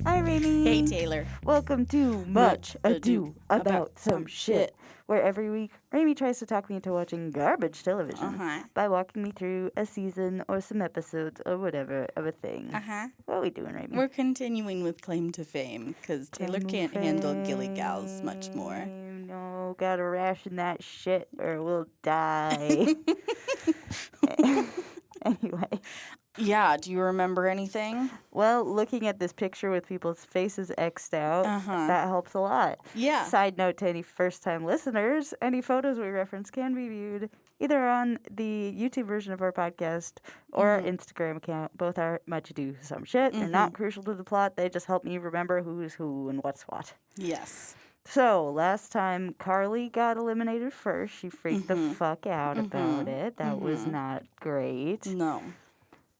Hi, Rainy. Hey, Taylor. Welcome to Much Ado About Some Shit, where every week Raimi tries to talk me into watching garbage television by walking me through a season or some episodes or whatever of a thing. What are we doing, Raimi? We're continuing with Claim to Fame, because Taylor can't handle Gilly Gals much more. No, gotta ration that shit or we'll die. Anyway. Yeah, do you remember anything? Well, looking at this picture with people's faces X'd out, that helps a lot. Yeah. Side note to any first-time listeners, any photos we reference can be viewed either on the YouTube version of our podcast or our Instagram account. Both are Much Ado Some Shit. They're not crucial to the plot. They just help me remember who's who and what's what. Yes. So, last time Carly got eliminated first. She freaked the fuck out about it. That was not great. No.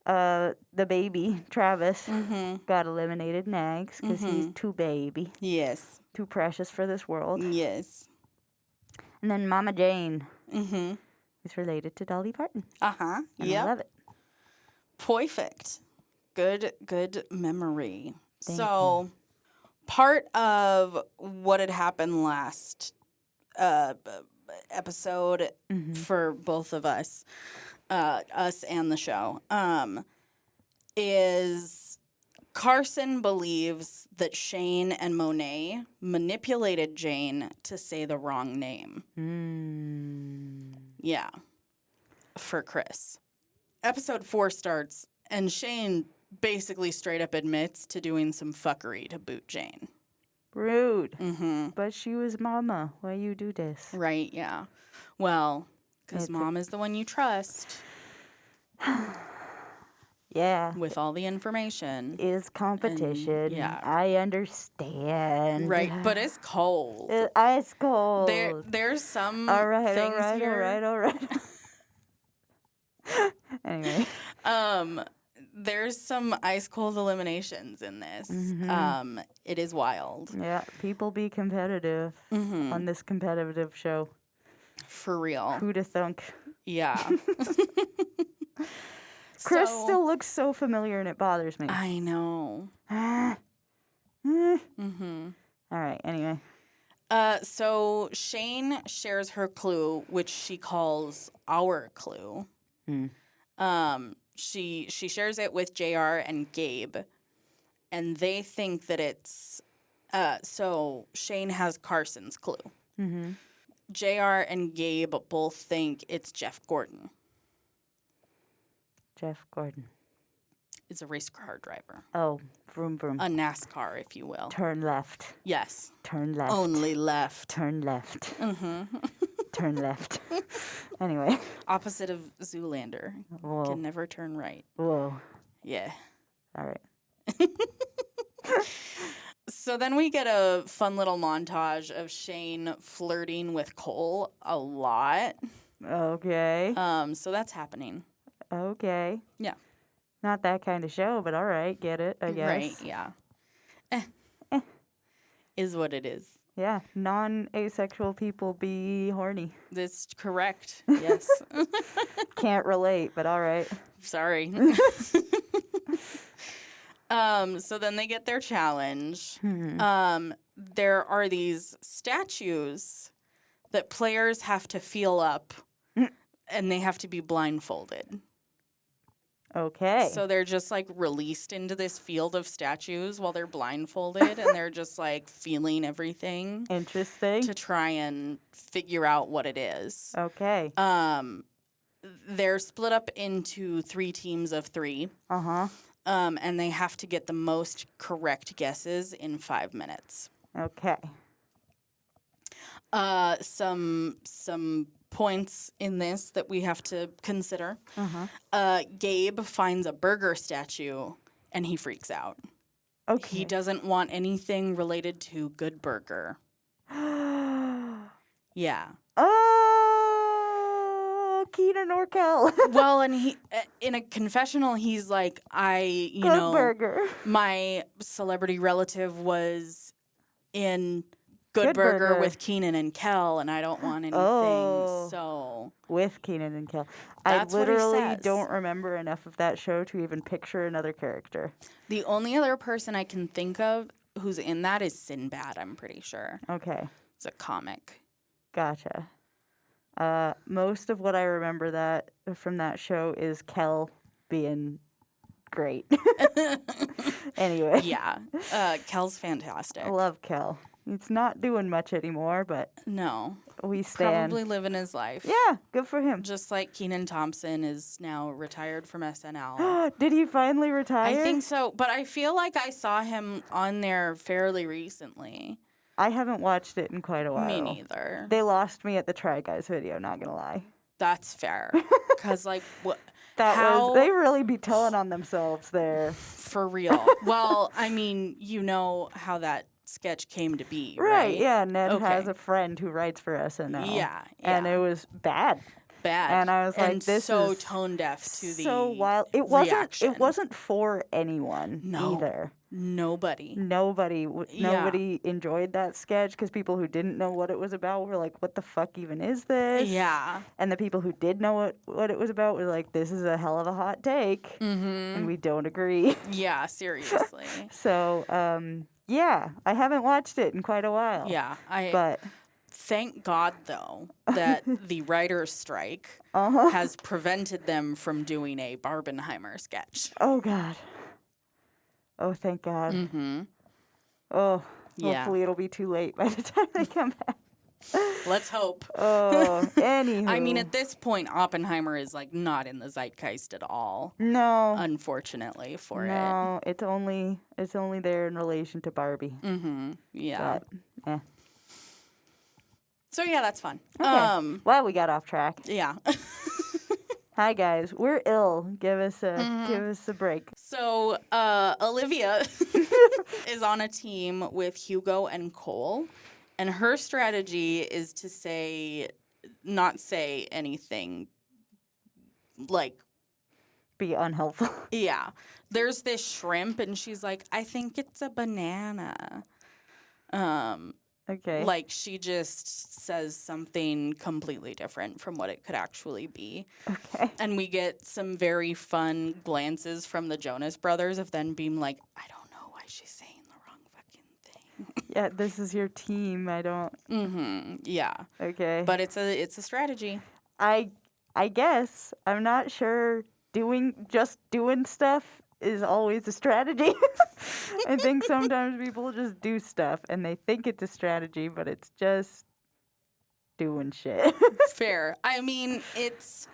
The baby, Travis, got eliminated next because he's too baby. Yes. Too precious for this world. Yes. And then Mama Jane is related to Dolly Parton. And I love it. Perfect. Good memory. So, part of what had happened last episode for both of us and the show, is Carson believes that Shane and Monet manipulated Jane to say the wrong name. Yeah. For Chris. Episode 4 starts, and Shane basically straight up admits to doing some fuckery to boot Jane. Rude. But she was Mama. Why you do this? Right, yeah. Well, because Mom is the one you trust. Yeah. With all the information. Is competition. And, yeah. I understand. Right, but it's cold. Ice cold. There's some all right. Anyway. There's some ice cold eliminations in this. It is wild. Yeah, people be competitive on this competitive show. For real. Who'da thunk? Yeah. Chris still looks so familiar and it bothers me. I know. All right, anyway. So Shane shares her clue, which she calls our clue. She shares it with JR and Gabe, and they think that it's so Shane has Carson's clue. JR and Gabe both think it's Jeff Gordon. Jeff Gordon is a race car driver. Oh, vroom vroom. A NASCAR, if you will. Turn left. Yes. Turn left. Only left. Turn left. Turn left. Anyway. Opposite of Zoolander. Whoa. Can never turn right. Whoa. Yeah. All right. So then we get a fun little montage of Shane flirting with Cole a lot. Okay. So that's happening. Okay. Yeah. Not that kind of show, but all right. Get it, I guess. Right, yeah. Is what it is. Yeah, non-asexual people be horny. That's correct, yes. Can't relate, but all right. Sorry. So then they get their challenge. There are these statues that players have to feel up, and they have to be blindfolded. Okay. So they're just, like, released into this field of statues while they're blindfolded, and they're just, like, feeling everything. Interesting. To try and figure out what it is. Okay. They're split up into 3 teams of 3. And they have to get the most correct guesses in 5 minutes. Okay. Some points in this that we have to consider. Gabe finds a burger statue, and he freaks out. Okay. He doesn't want anything related to Good Burger. Yeah. Oh, Keenan Orkel. Well, and he in a confessional, he's like, Good Burger. My celebrity relative was in Good Burger Burger. with Keenan and Kel, and I don't want anything. Oh. So With Keenan and Kel. That's I what he literally says. don't remember enough of that show to even picture another character. the only other person I can think of who's in that is Sinbad, I'm pretty sure. Okay. It's a comic. Gotcha. Most of what I remember from that show is Kel being great. Anyway. Yeah. Kel's fantastic. I love Kel. He's not doing much anymore, but No. we stand. Probably living his life. Yeah, good for him. Just like Kenan Thompson is now retired from SNL. Did he finally retire? I think so, but I feel like I saw him on there fairly recently. I haven't watched it in quite a while. Me neither. They lost me at the Try Guys video, not gonna lie. That's fair. Because, like, what? They really be telling on themselves there. For real. Well, I mean, you know how that sketch came to be, right? Yeah. Ned has a friend who writes for SNL. Yeah. And it was bad. And I was like, this so is tone deaf to the so wild. It wasn't for anyone either. Nobody enjoyed that sketch because people who didn't know what it was about were like, what the fuck even is this? Yeah. And the people who did know what it was about were like, this is a hell of a hot take. And we don't agree. Yeah, seriously. So, yeah, I haven't watched it in quite a while. Yeah. But thank God, though, that the writer's strike has prevented them from doing a Barbenheimer sketch. Oh, God. Oh, thank God. Mm-hmm. Oh, Yeah. hopefully it'll be too late by the time they come back. Let's hope. Oh, anywho. I mean, at this point, Oppenheimer is, like, not in the zeitgeist at all. No. Unfortunately for it. No, it's only there in relation to Barbie. Mm-hmm. Yeah. But, So, yeah, that's fun. Okay. Well, we got off track. Yeah. Hi guys, we're ill. Give us a break. So Olivia is on a team with Hugo and Cole, and her strategy is to not say anything like be unhelpful. Yeah. There's this shrimp, and she's like, I think it's a banana. Okay. Like, she just says something completely different from what it could actually be. Okay. And we get some very fun glances from the Jonas Brothers of them being like, I don't know why she's saying the wrong fucking thing. Yeah, this is your team. I don't. Mm-hmm. Yeah. Okay. But it's a strategy. I guess I'm not sure. Doing stuff is always a strategy. I think sometimes people just do stuff and they think it's a strategy, but it's just doing shit. Fair. I mean, it's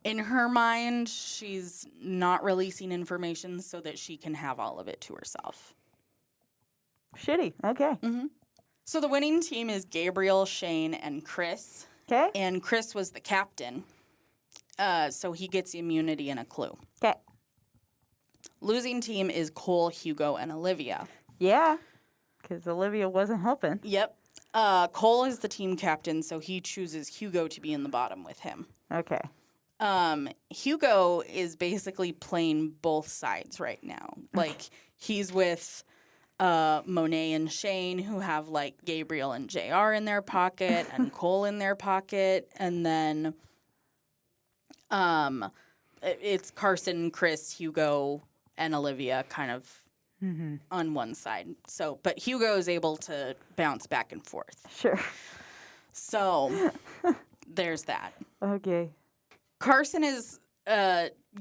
in her mind, she's not releasing information so that she can have all of it to herself. Shitty. Okay. Mm-hmm. So the winning team is Gabriel, Shane, and Chris. Okay. And Chris was the captain. So he gets immunity and a clue. Okay. Losing team is Cole, Hugo, and Olivia. Yeah, because Olivia wasn't helping. Yep. Cole is the team captain, so he chooses Hugo to be in the bottom with him. Okay. Hugo is basically playing both sides right now. Like, he's with Monet and Shane, who have, like, Gabriel and JR in their pocket and Cole in their pocket. And then it's Carson, Chris, Hugo, and Olivia kind of on one side. So, but Hugo is able to bounce back and forth. Sure. So, there's that. Okay. Carson is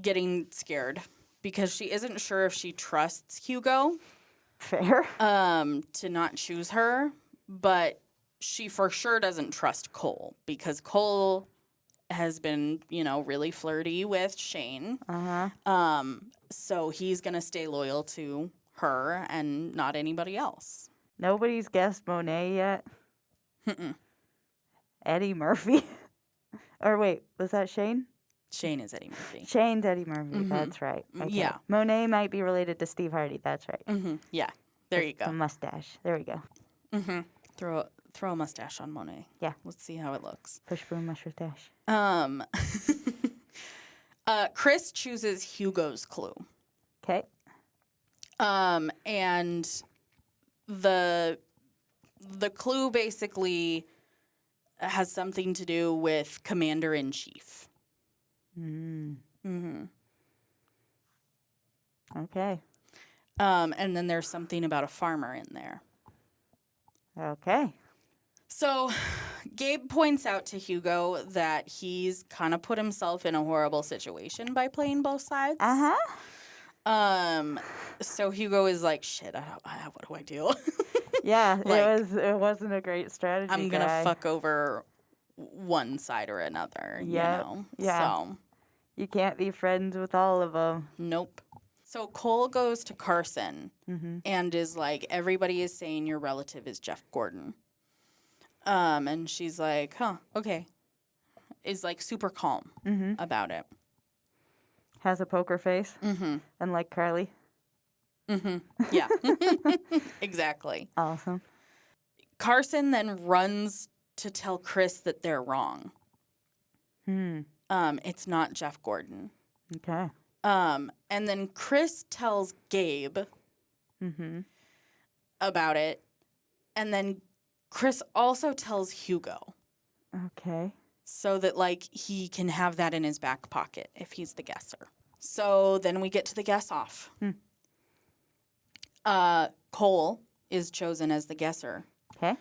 getting scared because she isn't sure if she trusts Hugo. Fair. To not choose her, but she for sure doesn't trust Cole because Cole has been, really flirty with Shane. So he's going to stay loyal to her and not anybody else. Nobody's guessed Monet yet? Mm-mm. Eddie Murphy? Or wait, was that Shane? Shane is Eddie Murphy. Shane's Eddie Murphy, that's right. Okay. Yeah. Monet might be related to Steve Harvey, that's right. Yeah, there you The go. mustache. There we go. Throw a mustache on Monet. Yeah. Let's see how it looks. Push broom mustache. Chris chooses Hugo's clue. Okay. And the the clue basically has something to do with Commander-in-Chief. Okay. And then there's something about a farmer in there. Okay. So Gabe points out to Hugo that he's kind of put himself in a horrible situation by playing both sides. So Hugo is like, shit, what do I do? Yeah, Like, it wasn't a great strategy. I'm going to fuck over one side or another, you know? Yeah. So You can't be friends with all of them. nope. So Cole goes to Carson and is like, everybody is saying your relative is Jeff Gordon. And she's like, huh, okay. Is like super calm about it. Has a poker face. Unlike Carly. Yeah. Exactly. Awesome. Carson then runs to tell Chris that they're wrong. It's not Jeff Gordon. Okay. And then Chris tells Gabe about it. And then Chris also tells Hugo. Okay. So that, like, he can have that in his back pocket if he's the guesser. So then we get to the guess-off. Cole is chosen as the guesser. Okay.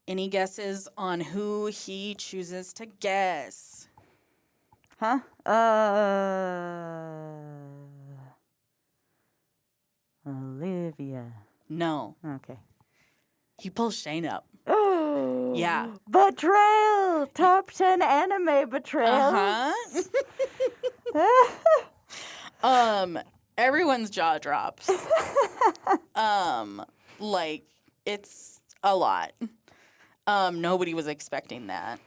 Any guesses on who he chooses to guess? Huh? Olivia. No. Okay. He pulls Shane up. Oh. Yeah. Betrayal! Top 10 anime betrayals. Everyone's jaw drops. Like, it's a lot. Nobody was expecting that.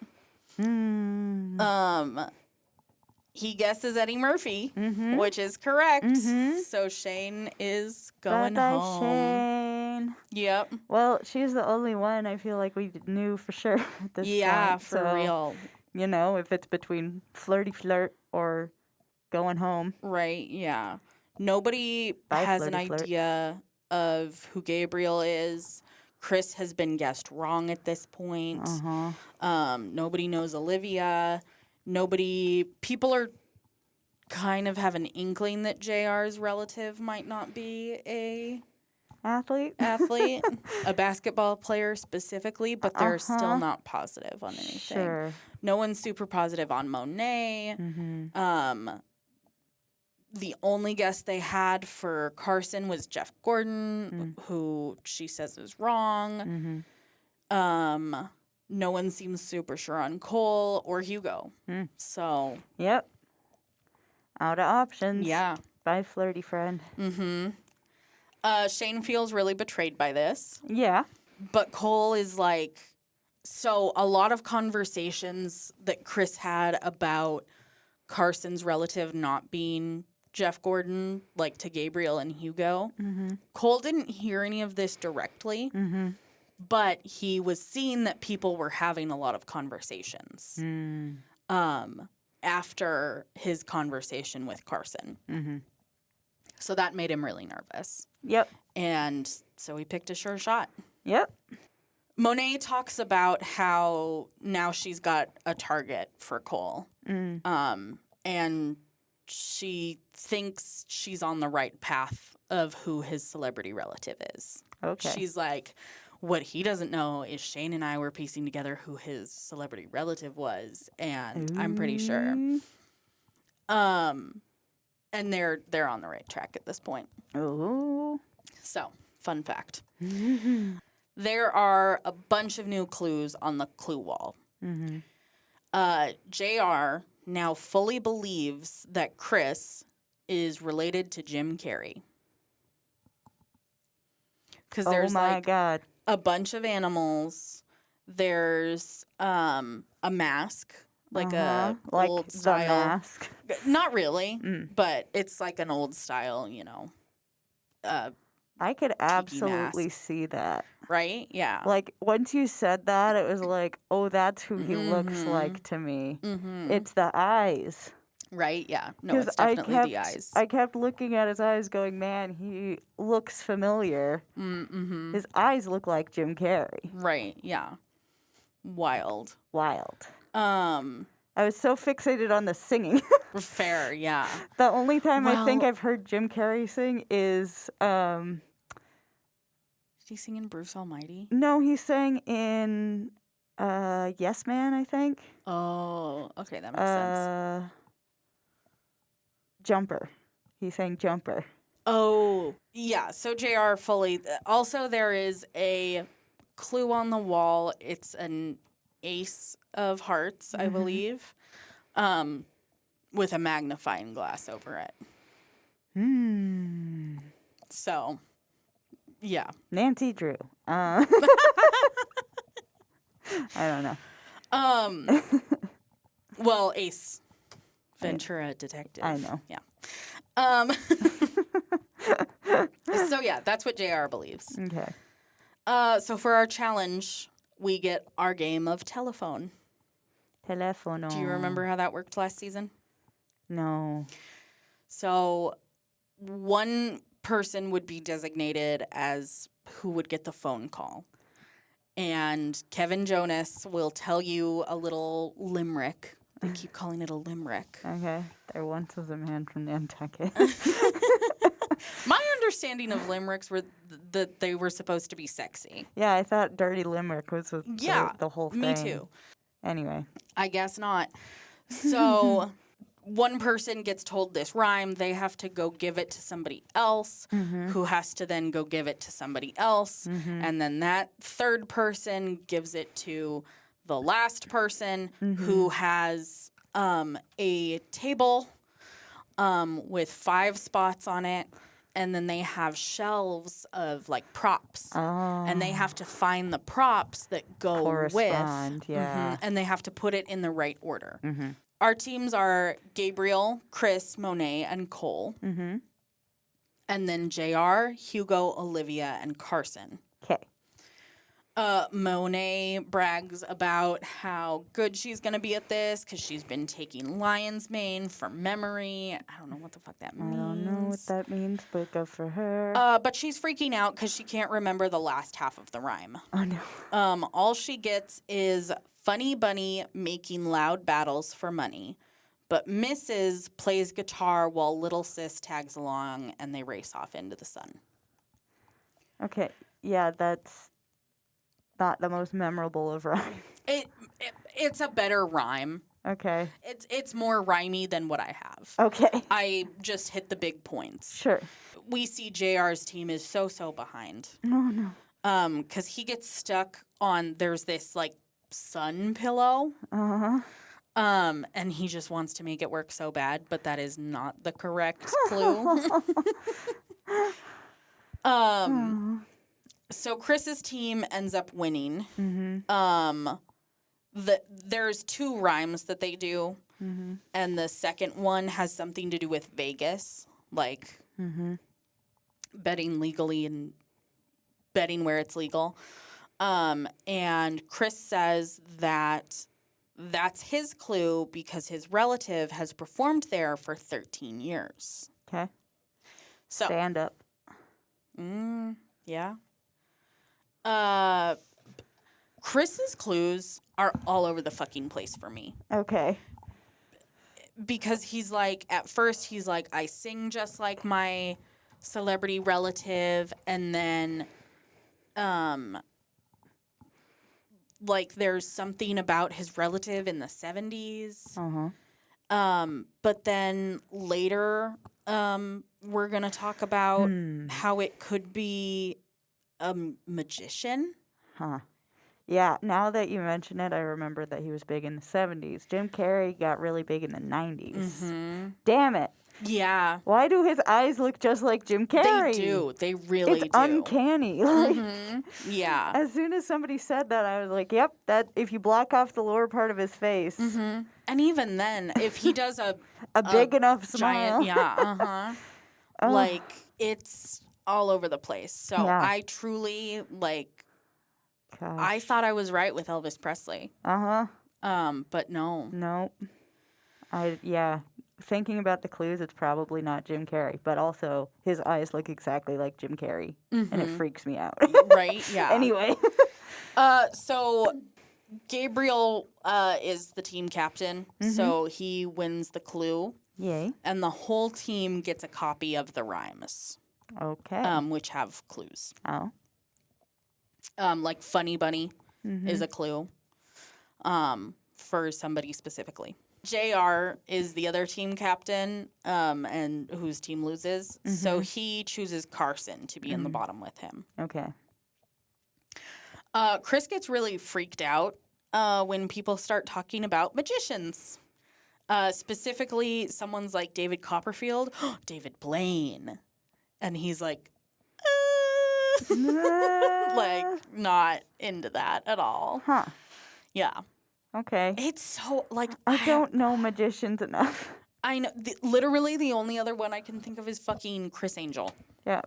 He guesses Eddie Murphy, which is correct. So Shane is going home. Shane. Yep. Well, she's the only one I feel like we knew for sure at this point. Yeah, for real. You know, if it's between flirty flirt or going home. Right, yeah. Nobody Bye, has an flirty flirt. idea of who Gabriel is. Chris has been guessed wrong at this point. Nobody knows Olivia. People are kind of have an inkling that JR's relative might not be a Athlete, a basketball player specifically, but they're still not positive on anything. Sure. No one's super positive on Monet. The only guess they had for Carson was Jeff Gordon, who she says is wrong. No one seems super sure on Cole or Hugo. So. Yep. Out of options. Yeah. Bye, flirty friend. Shane feels really betrayed by this. Yeah. But Cole is like, so a lot of conversations that Chris had about Carson's relative not being Jeff Gordon, like to Gabriel and Hugo. Cole didn't hear any of this directly, but he was seeing that people were having a lot of conversations after his conversation with Carson. So that made him really nervous. Yep. And so he picked a sure shot. Yep. Monet talks about how now she's got a target for Cole. And she thinks she's on the right path of who his celebrity relative is. Okay. She's like, what he doesn't know is Shane and I were piecing together who his celebrity relative was, and I'm pretty sure. And they're on the right track at this point. Oh. So, fun fact. There are a bunch of new clues on the clue wall. JR now fully believes that Chris is related to Jim Carrey. Because there's God. a bunch of animals. There's a mask, like a old style. The mask. Not really, but it's like an old style, you know. I could absolutely see that. Right? Yeah. Like, once you said that, it was like, oh, that's who he looks like to me. It's the eyes. Right? Yeah. No, 'Cause it's definitely the eyes. I kept looking at his eyes going, man, he looks familiar. Mm-hmm. His eyes look like Jim Carrey. Right. Yeah. Wild. Wild. Um, I was so fixated on the singing. Fair. Yeah. The only time I think Well, I've heard Jim Carrey sing is, did he sing in Bruce Almighty? no, he sang in, Yes Man, I think. Oh, okay. That makes sense. Jumper. He sang Jumper. Oh, yeah. So JR fully. Also, there is a clue on the wall. It's an ace of hearts, I believe, with a magnifying glass over it. So, yeah. Nancy Drew. I don't know. Well, Ace Ventura Detective. I know. Yeah. So yeah, that's what JR believes. Okay. So for our challenge, we get our game of telephone. Telefono. Do you remember how that worked last season? No. So one person would be designated as who would get the phone call. And Kevin Jonas will tell you a little limerick. They keep calling it a limerick. Okay. There once was a man from Nantucket. My understanding of limericks were that they were supposed to be sexy. Yeah, I thought Dirty Limerick was the whole thing. Me too. Anyway. I guess not. So one person gets told this rhyme. They have to go give it to somebody else who has to then go give it to somebody else. And then that third person gives it to the last person who has a table with 5 spots on it. And then they have shelves of like props. And they have to find the props that go Correspond, with. yeah. And they have to put it in the right order. Our teams are Gabriel, Chris, Monet, and Cole. And then JR, Hugo, Olivia, and Carson. Okay. Monet brags about how good she's going to be at this because she's been taking lion's mane for memory. I don't know what the fuck that means. I don't know what that means, but good for her. But she's freaking out because she can't remember the last half of the rhyme. Oh, no. All she gets is Funny Bunny making loud battles for money. But Mrs. plays guitar while Little Sis tags along and they race off into the sun. Okay. Yeah, that's not the most memorable of rhymes. It's a better rhyme. Okay. It's more rhymey than what I have. Okay. I just hit the big points. Sure. We see JR's team is so behind. Oh, no. Because he gets stuck on, there's this, like, sun pillow. And he just wants to make it work so bad, but that is not the correct clue. So Chris's team ends up winning. There's 2 rhymes that they do, and the second one has something to do with Vegas, like betting legally and betting where it's legal. And Chris says that that's his clue because his relative has performed there for 13 years. Okay. So Stand up. Yeah. Chris's clues are all over the fucking place for me. Okay. Because he's like, at first he's like, I sing just like my celebrity relative, and then like there's something about his relative in the 70s. But then later we're going to talk about how it could be a magician. Yeah, now that you mention it, I remember that he was big in the 70s. Jim Carrey got really big in the 90s. Damn it. Yeah. Why do his eyes look just like Jim Carrey? They do. They really do. It's uncanny. Like, yeah. As soon as somebody said that, I was like, yep, that if you block off the lower part of his face. And even then, if he does a big enough smile. Giant, like, it's all over the place. So I truly, like, Gosh. I thought I was right with Elvis Presley. But no. Nope. thinking about the clues, it's probably not Jim Carrey, but also his eyes look exactly like Jim Carrey, and it freaks me out. Right? Yeah. Anyway. So Gabriel is the team captain, so he wins the clue. Yay. And the whole team gets a copy of the rhymes, Okay. which have clues. Oh. Like Funny Bunny is a clue for somebody specifically. JR is the other team captain, and whose team loses. So he chooses Carson to be in the bottom with him. Okay. Chris gets really freaked out when people start talking about magicians. Specifically, someone's like David Copperfield, David Blaine. And he's like, like, not into that at all. Huh. Yeah. Okay. It's so, like... I don't know magicians enough. I know. Literally, the only other one I can think of is fucking Chris Angel. Yeah.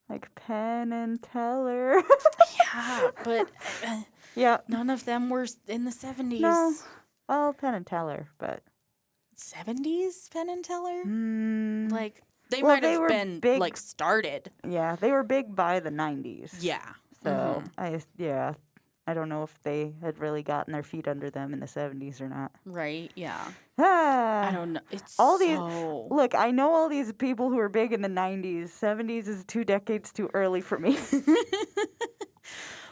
Like Penn and Teller. Yeah, but yeah. none of them were in the 70s. No. Well, Penn and Teller, but... 70s Penn and Teller? Like, they Well, might have been, big, like, started. Yeah, they were big by the 90s. Yeah. So, I don't know if they had really gotten their feet under them in the 70s or not. Right, yeah. I don't know. It's Look, I know all these people who were big in the 90s. 70s is 2 decades too early for me.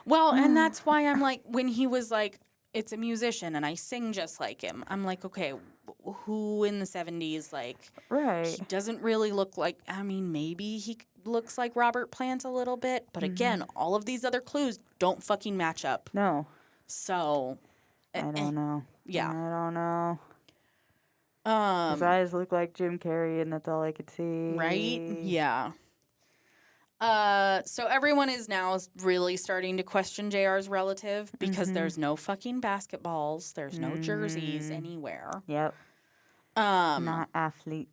Well, and that's why I'm like, when he was like, it's a musician and I sing just like him, I'm like, okay, who in the 70s, like, right. He doesn't really look like, I mean, maybe he looks like Robert Plant a little bit, but again, all of these other clues don't fucking match up. No. So. I don't know. Yeah. I don't know. His eyes look like Jim Carrey, and that's all I could see. Right? Yeah. So everyone is now really starting to question JR's relative because there's no fucking basketballs. There's no jerseys anywhere. Yep. Not athlete.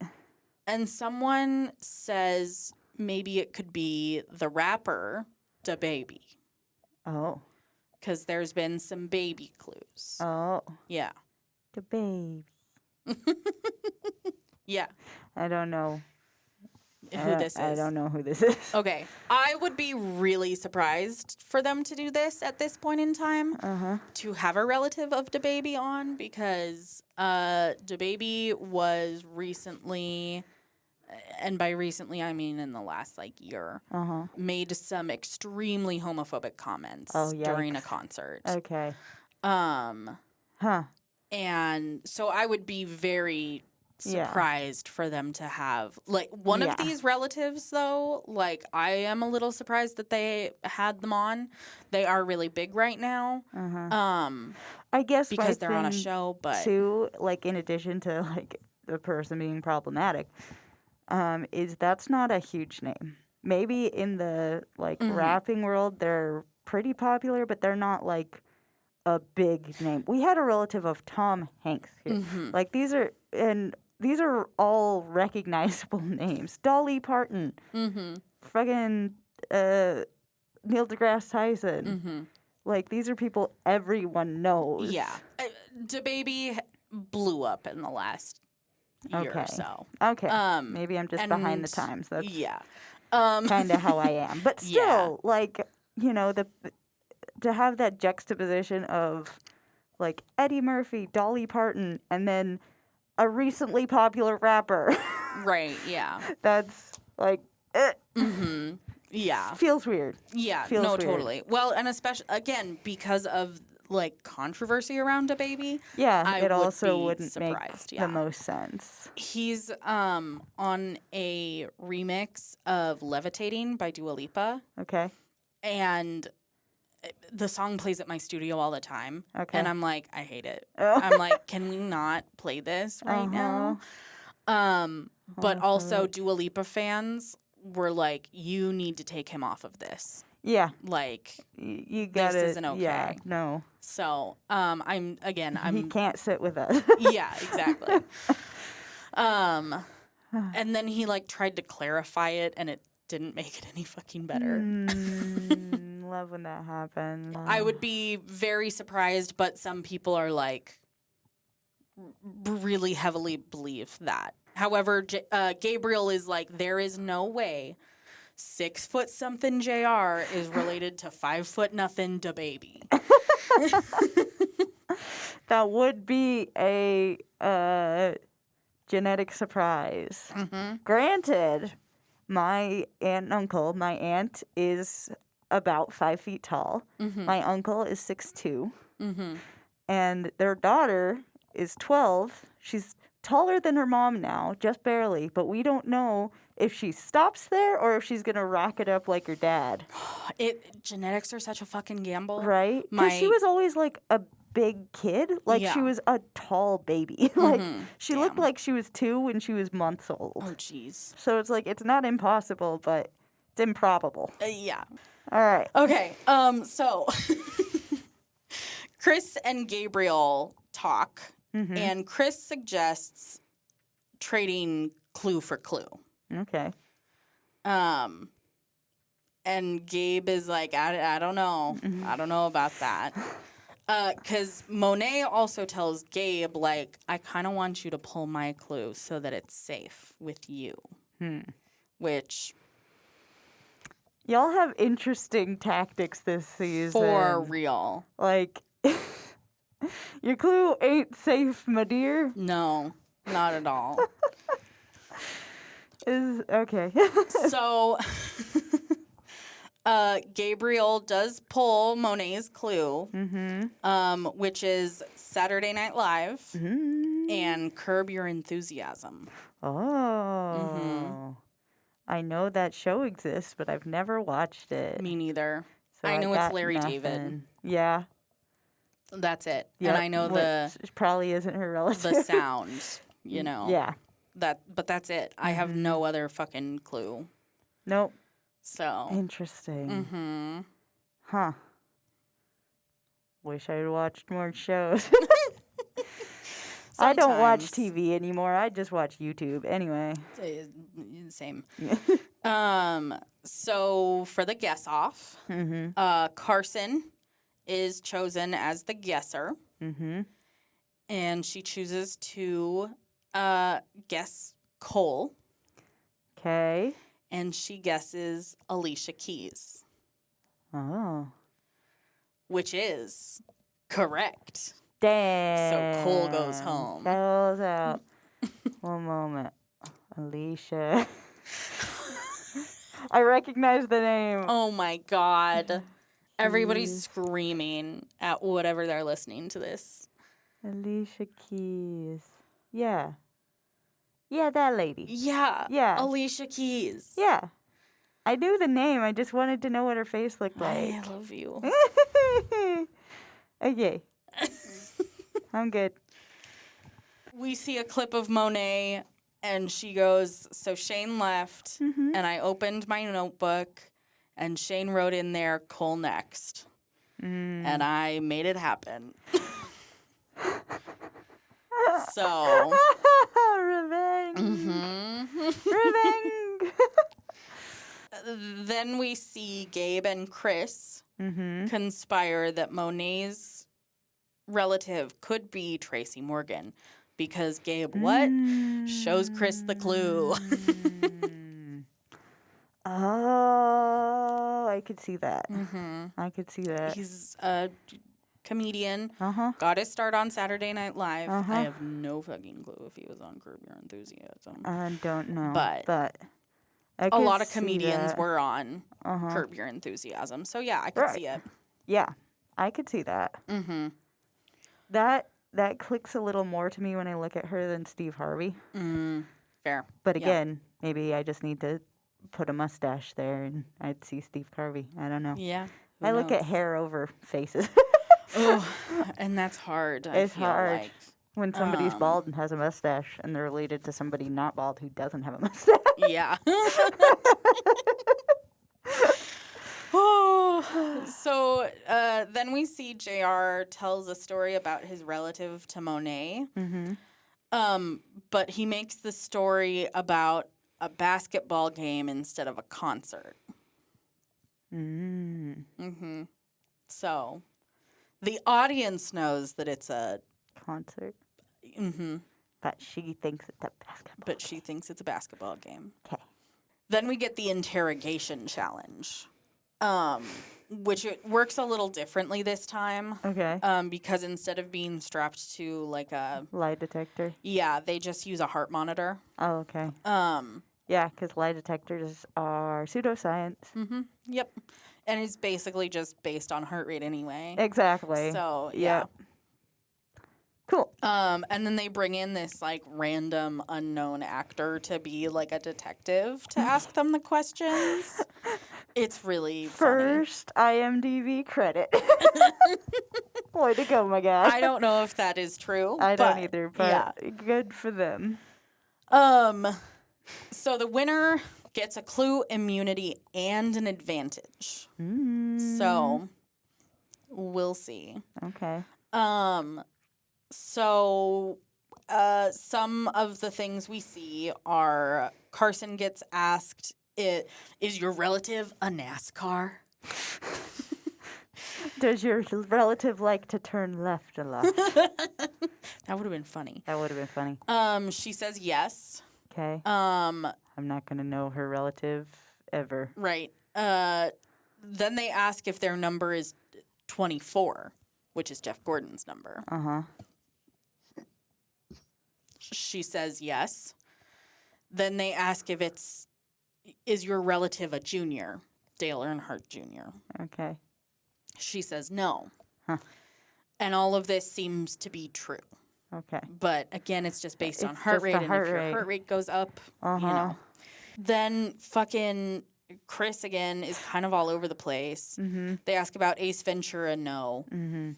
And someone says maybe it could be the rapper, DaBaby. Oh. Because there's been some baby clues. Oh. Yeah. DaBaby. Yeah. I don't know who this is. I don't know who this is. Okay. I would be really surprised for them to do this at this point in time. To have a relative of DaBaby on, because DaBaby was recently, and by recently I mean in the last year, made some extremely homophobic comments during a concert. Okay. And so I would be very surprised for them to have one of these relatives, though. I am a little surprised that they had them on. They are really big right now. I guess because they're on a show, but too, in addition to the person being problematic, is that's not a huge name. Maybe in the rapping world they're pretty popular, but they're not a big name. We had a relative of Tom Hanks here. These are all recognizable names. Dolly Parton. Fucking Neil deGrasse Tyson. These are people everyone knows. Yeah. DaBaby blew up in the last year or so. Okay. Maybe I'm just behind the times. That's yeah. kind of how I am. But still, to have that juxtaposition of Eddie Murphy, Dolly Parton, and then a recently popular rapper. Right, yeah. That's yeah. Feels weird. Yeah, feels weird. Totally. Well, and especially, again, because of controversy around DaBaby. Yeah, it also wouldn't make the most sense. He's on a remix of Levitating by Dua Lipa. Okay. And the song plays at my studio all the time. Okay. And I'm like, I hate it. I'm like, can we not play this right now? But also Dua Lipa fans were like, you need to take him off of this. Yeah. You got this isn't okay. Yeah, no. So, He can't sit with us. Yeah, exactly. And then he tried to clarify it, and it didn't make it any fucking better. Love when that happens. I would be very surprised, but some people are really heavily believe that. However, Gabriel is like, there is no way 6 foot something JR is related to 5 foot nothing DaBaby. That would be a genetic surprise. Mm-hmm. Granted, my aunt and uncle, my aunt is about 5 feet tall. Mm-hmm. My uncle is 6'2". Mm-hmm. And their daughter is 12. She's taller than her mom now, just barely, but we don't know if she stops there or if she's going to rack it up like her dad. Genetics are such a fucking gamble. Right? Because she was always like a big kid. Like she was a tall baby. Like she looked like she was 2 when she was months old. Oh, jeez. So it's like, it's not impossible, but it's improbable. Yeah. All right. Okay. So Chris and Gabriel talk, and Chris suggests trading clue for clue. Okay. And Gabe is like, I don't know. I don't know about that. Because Monet also tells Gabe, like, I kind of want you to pull my clue so that it's safe with you. Which... Y'all have interesting tactics this season. For real. Like, your clue ain't safe, my dear. No, not at all. Okay. So, Gabriel does pull Monet's clue, which is Saturday Night Live and Curb Your Enthusiasm. Oh. I know that show exists, but I've never watched it. Me neither. So I know it's Larry nothing. David. Yeah. That's it. Yep. And I know Which probably isn't her relative. the sound, you know. Yeah. But that's it. I have no other fucking clue. Nope. So. Interesting. Huh. Wish I'd watched more shows. I don't watch TV anymore. I just watch YouTube. Anyway. Same. So for the guess off, Carson is chosen as the guesser. And she chooses to guess Cole. Okay. And she guesses Alicia Keys. Oh. Which is correct. Damn. So Cole goes home. Goes out. One moment. Alicia. I recognize the name. Oh my God. Everybody's screaming at whatever they're listening to this. Alicia Keys. Yeah. Yeah, that lady. Yeah. Yeah. Alicia Keys. Yeah. I knew the name. I just wanted to know what her face looked like. I love you. Okay. I'm good. We see a clip of Monet, and she goes, so Shane left, and I opened my notebook, and Shane wrote in there, Cole next. And I made it happen. So. Revenge. Revenge. Then we see Gabe and Chris conspire that Monet's relative could be Tracy Morgan. Because Gabe, shows Chris the clue. Oh, I could see that. I could see that. He's a comedian. Got his start on Saturday Night Live. I have no fucking clue if he was on Curb Your Enthusiasm. I don't know. But I a lot of comedians were on Uh-huh. Curb Your Enthusiasm. So, yeah, I could see it. Yeah, I could see that. That clicks a little more to me when I look at her than Steve Harvey. Fair. But again, maybe I just need to put a mustache there and I'd see Steve Harvey. I don't know. Yeah. I look at hair over faces. Oh, and that's hard. It's I feel hard. like. When somebody's bald and has a mustache and they're related to somebody not bald who doesn't have a mustache. Yeah. So then we see JR tells a story about his relative to Monet. But he makes the story about a basketball game instead of a concert. So the audience knows that it's a Concert. Mm-hmm. But she thinks it's a basketball But she thinks it's a basketball game. Okay. Then we get the interrogation challenge, which it works a little differently this time. Okay. Because instead of being strapped to like a Lie detector. Yeah, they just use a heart monitor. Oh, okay. Yeah, because lie detectors are pseudoscience. Mm-hmm. Yep. And it's basically just based on heart rate anyway. Exactly. So, yeah. Yep. Cool. And then they bring in this like random unknown actor to be like a detective to ask them the questions. It's really First IMDb credit. Way to go, my guy. I don't know if that is true. I don't either, but yeah. good for them. So the winner gets a clue, immunity, and an advantage. So we'll see. Okay. So some of the things we see are Carson gets asked, is your relative a NASCAR? Does your relative like to turn left a lot? That would have been funny. That would have been funny. She says yes. Okay. I'm not going to know her relative ever. Right. Then they ask if their number is 24, which is Jeff Gordon's number. Uh-huh. She says yes. Then they ask if is your relative a junior, Dale Earnhardt Jr. Okay. She says no. Huh. And all of this seems to be true. Okay. But again, it's just based on It's heart just rate. the And heart if your rate. heart rate goes up, you know. Then fucking Chris again is kind of all over the place. Mm-hmm. They ask about Ace Ventura, no. Mm-hmm.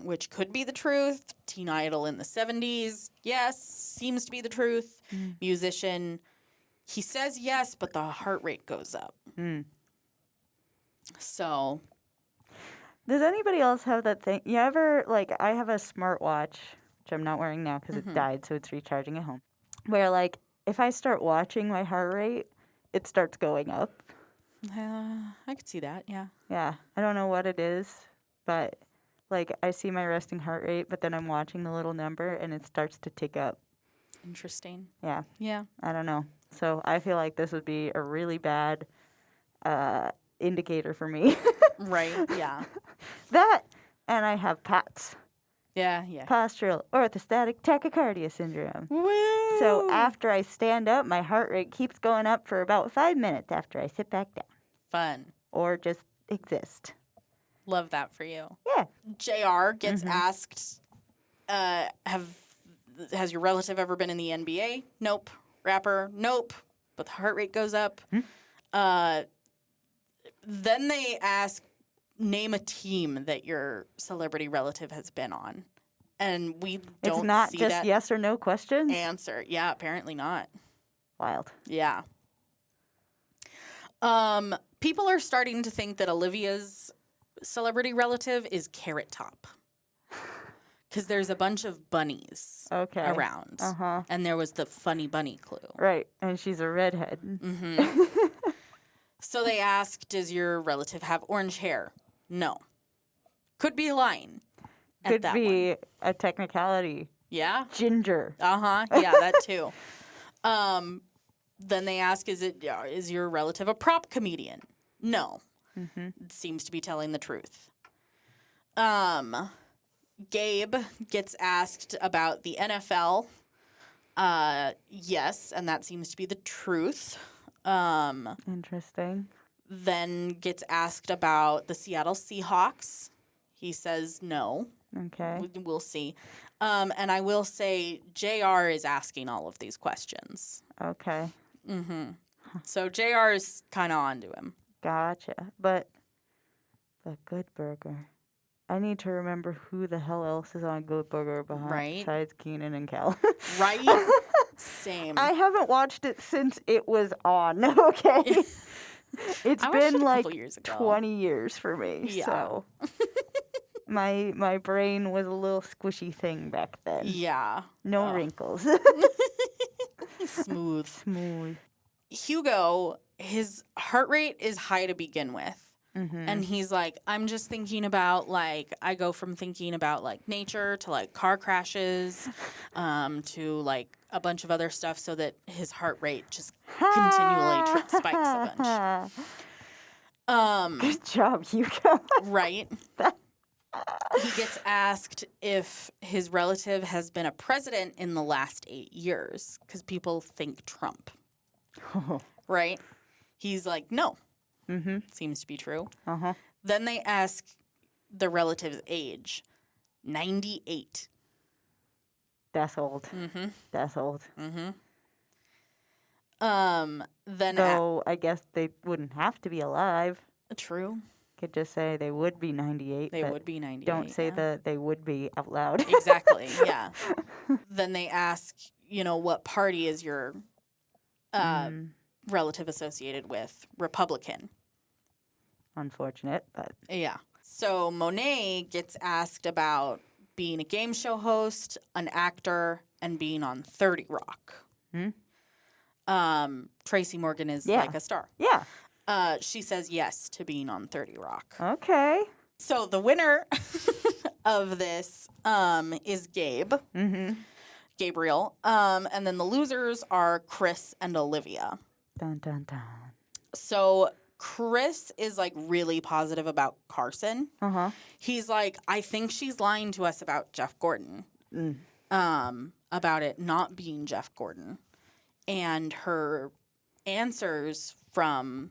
Which could be the truth. Teen Idol in the 70s, yes, seems to be the truth. Musician, he says yes, but the heart rate goes up. So, does anybody else have that thing? You ever, like, I have a smartwatch, which I'm not wearing now because it died, so it's recharging at home, where, like, if I start watching my heart rate, it starts going up. I could see that, yeah. Yeah. I don't know what it is, but, like, I see my resting heart rate, but then I'm watching the little number, and it starts to tick up. Interesting. Yeah. Yeah. I don't know. So I feel like this would be a really bad indicator for me. Right, yeah. That, and I have POTS. Yeah, yeah. Postural orthostatic tachycardia syndrome. Woo! So after I stand up, my heart rate keeps going up for about 5 minutes after I sit back down. Fun. Or just exist. Love that for you. Yeah. JR gets asked, has your relative ever been in the NBA? Nope. Rapper? Nope. But the heart rate goes up. Then they ask, name a team that your celebrity relative has been on. And we don't It's not see just that yes or no questions? answer. Yeah, apparently not. Wild. Yeah. People are starting to think that Olivia's celebrity relative is Carrot Top. Because there's a bunch of bunnies around. Uh-huh. And there was the funny bunny clue. Right. And she's a redhead. So they asked, does your relative have orange hair? No. Could be lying. Could be a technicality. Yeah? Ginger. Uh-huh. Yeah, that too. Then they ask, is your relative a prop comedian? No. It seems to be telling the truth. Gabe gets asked about the NFL. Yes, and that seems to be the truth. Interesting. Then gets asked about the Seattle Seahawks. He says no. Okay. We'll see. And I will say JR is asking all of these questions. Okay. So JR is kind of onto him. Gotcha. But Good Burger. I need to remember who the hell else is on Good Burger besides Keenan and Kel. Right? Same. I haven't watched it since it was on, okay? It's been like 20 years for me, so my brain was a little squishy thing back then. Yeah. No wrinkles. Smooth. Smooth. Hugo, his heart rate is high to begin with. And he's like, I'm just thinking about, like, I go from thinking about, like, nature to, like, car crashes to, like, a bunch of other stuff so that his heart rate just continually spikes a bunch. Good job, Hugo. Right? He gets asked if his relative has been a president in the last 8 years because people think Trump. Right? He's like, no. Seems to be true. Then they ask the relative's age. 98. That's old. That's old. Then Though I guess they wouldn't have to be alive. True. Could just say they would be 98. They would be 98. Don't say that they would be out loud. Exactly. Yeah. Then they ask, what party is your relative associated with? Republican. Unfortunate, but Yeah. So Monet gets asked about being a game show host, an actor, and being on 30 Rock. Tracy Morgan is like a star. Yeah. She says yes to being on 30 Rock. Okay. So the winner of this is Gabe. Gabriel. And then the losers are Chris and Olivia. Dun, dun, dun. So Chris is, like, really positive about Carson. He's like, I think she's lying to us about Jeff Gordon. About it not being Jeff Gordon. And her answers from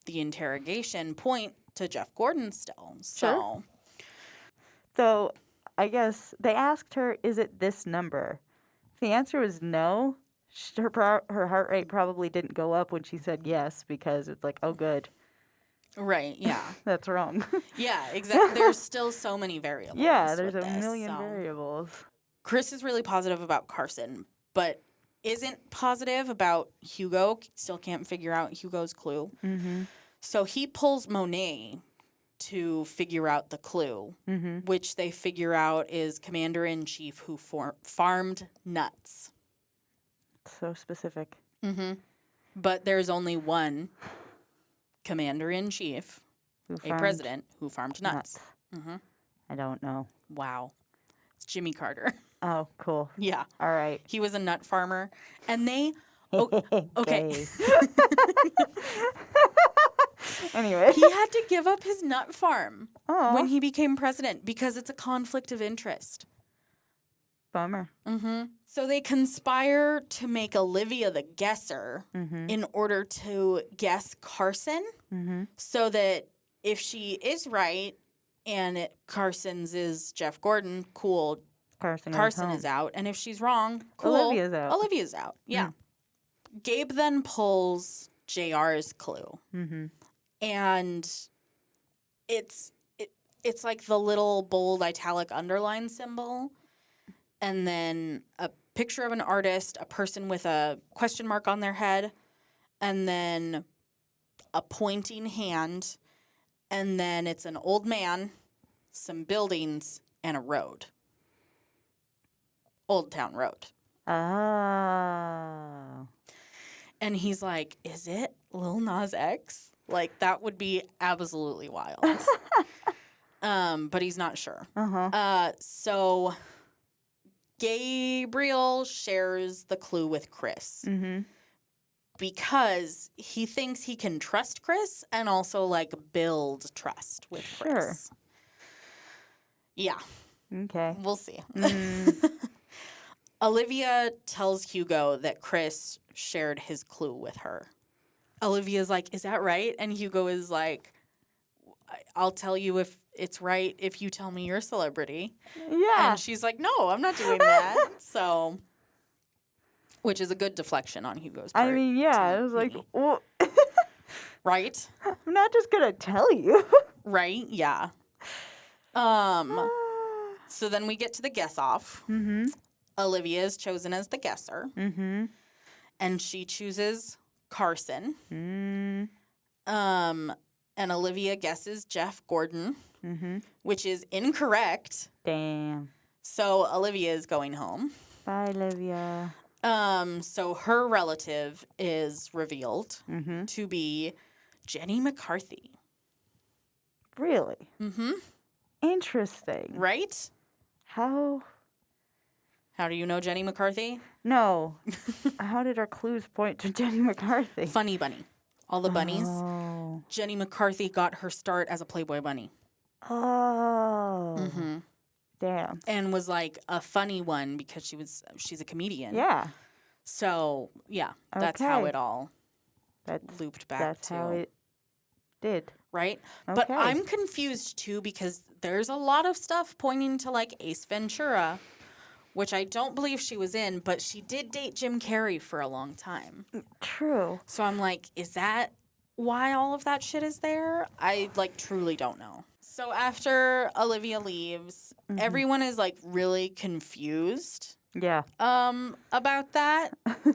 the interrogation point to Jeff Gordon still. So I guess they asked her, is it this number? If the answer was no, her heart rate probably didn't go up when she said yes because it's like, oh, good. Right, yeah. That's wrong. Yeah, exactly. There's still so many variables. Yeah, there's a million variables. Chris is really positive about Carson, but isn't positive about Hugo. Still can't figure out Hugo's clue. So he pulls Monet to figure out the clue, which they figure out is Commander-in-Chief who farmed nuts. So specific. But there's only one Commander-in-Chief, a president, who farmed nuts. I don't know. Wow. It's Jimmy Carter. Oh, cool. Yeah. All right. He was a nut farmer. And they... okay. Anyway. He had to give up his nut farm when he became president because it's a conflict of interest. Bummer. So they conspire to make Olivia the guesser in order to guess Carson so that if she is right and Carson's is Jeff Gordon, cool, Carson is out. And if she's wrong, cool, Olivia's out. Yeah. Gabe then pulls JR's clue. And it's like the little bold italic underline symbol. And then a picture of an artist, a person with a question mark on their head, and then a pointing hand, and then it's an old man, some buildings, and a road. Old Town Road. Oh. And he's like, is it Lil Nas X? Like, that would be absolutely wild. But he's not sure. So Gabriel shares the clue with Chris because he thinks he can trust Chris and also, like, build trust with Chris. Yeah. Okay. We'll see. Olivia tells Hugo that Chris shared his clue with her. Olivia's like, is that right? And Hugo is like, I'll tell you if it's right if you tell me your celebrity. Yeah. And she's like, no, I'm not doing that. So, which is a good deflection on Hugo's part. I mean, yeah. I was like, well, right? I'm not just going to tell you. Right? Yeah. So then we get to the guess-off. Olivia is chosen as the guesser. And she chooses Carson. And Olivia guesses Jeff Gordon, which is incorrect. Damn. So Olivia is going home. Bye, Olivia. So her relative is revealed to be Jenny McCarthy. Really? Mm-hmm. Interesting. Right? How? How do you know Jenny McCarthy? No. How did our clues point to Jenny McCarthy? Funny bunny. All the bunnies. Oh. Jenny McCarthy got her start as a Playboy bunny. Oh. Mm-hmm. Damn. And was like a funny one because she's a comedian. Yeah. So, yeah, that's how Okay. it all That's looped back That's to. how it did. Right? Okay. But I'm confused too because there's a lot of stuff pointing to like Ace Ventura, which I don't believe she was in, but she did date Jim Carrey for a long time. True. So I'm like, is that why all of that shit is there? I like truly don't know. So after Olivia leaves, everyone is like really confused Yeah. about that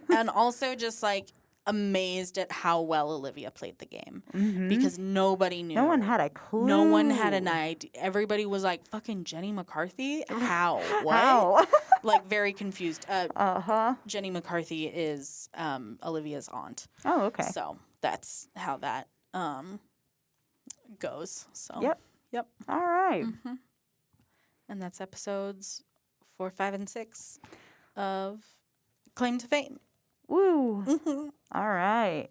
and also just like amazed at how well Olivia played the game because nobody knew. No one had a clue. No one had an idea. Everybody was like, fucking Jenny McCarthy? How? What? How? Like, very confused. Uh-huh. Jenny McCarthy is Olivia's aunt. Oh, okay. So that's how that goes. So Yep. All right. Mm-hmm. And that's episodes 4, 5, and 6 of Claim to Fame. Woo. Mm-hmm. All right.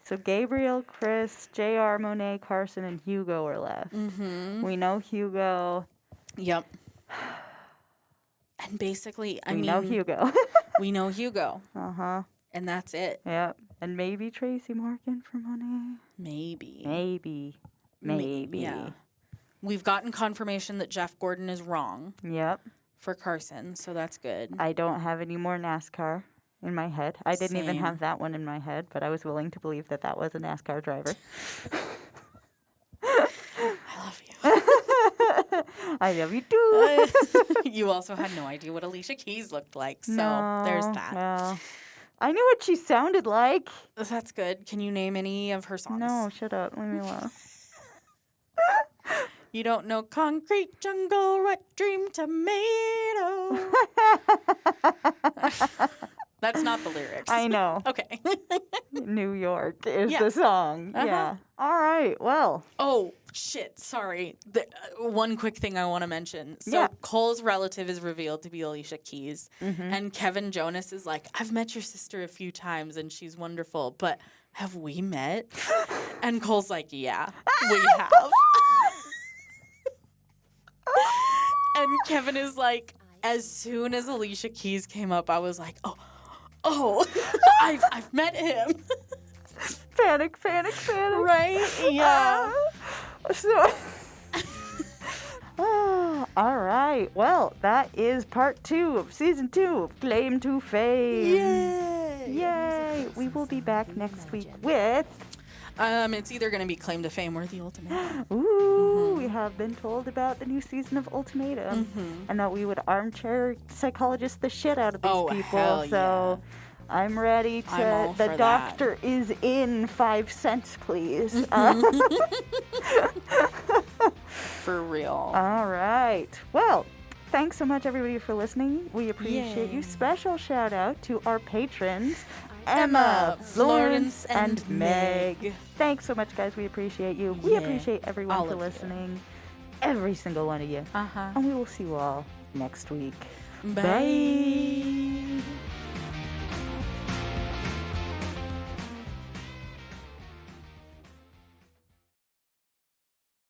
So Gabriel, Chris, JR, Monet, Carson, and Hugo are left. Mm-hmm. We know Hugo. Yep. And basically, I mean... We know Hugo. we know Hugo. Uh-huh. And that's it. Yep. And maybe Tracy Morgan for Monet. Maybe. Maybe. Yeah. We've gotten confirmation that Jeff Gordon is wrong. Yep. For Carson, so that's good. I don't have any more NASCAR in my head. I didn't even Same. have that one in my head, but I was willing to believe that that was a NASCAR driver. I love you. I love you too. You also had no idea what Alicia Keys looked like, so No, there's that. Well, I knew what she sounded like. That's good. Can you name any of her songs? No, shut up. Leave me alone. You don't know Concrete Jungle, Wet Dream Tomato. That's not the lyrics. I know. Okay. New York is Yeah. the song. Uh-huh. Yeah. All right. Well. Oh, shit. Sorry. One quick thing I want to mention. So Yeah. Cole's relative is revealed to be Alicia Keys. And Kevin Jonas is like, I've met your sister a few times and she's wonderful, but have we met? And Cole's like, yeah, we have. And Kevin is like, as soon as Alicia Keys came up, I was like, oh, I've met him. Panic. Right? Yeah. All right. Well, that is part 2 of season 2 of Claim to Fame. Yay. We will be back next week with... It's either going to be Claim to Fame or The Ultimatum. Ooh, we have been told about the new season of Ultimatum, and that we would armchair psychologist the shit out of these people. Hell so I'm ready to. I'm all the for doctor is in 5 cents, please. For real. All right. Well, thanks so much, everybody, for listening. We appreciate you. Special shout out to our patrons, Emma, Florence, and Meg. Thanks so much, guys. We appreciate you. We appreciate everyone All for of you. listening. Every single one of you. Uh-huh. And we will see you all next week. Bye.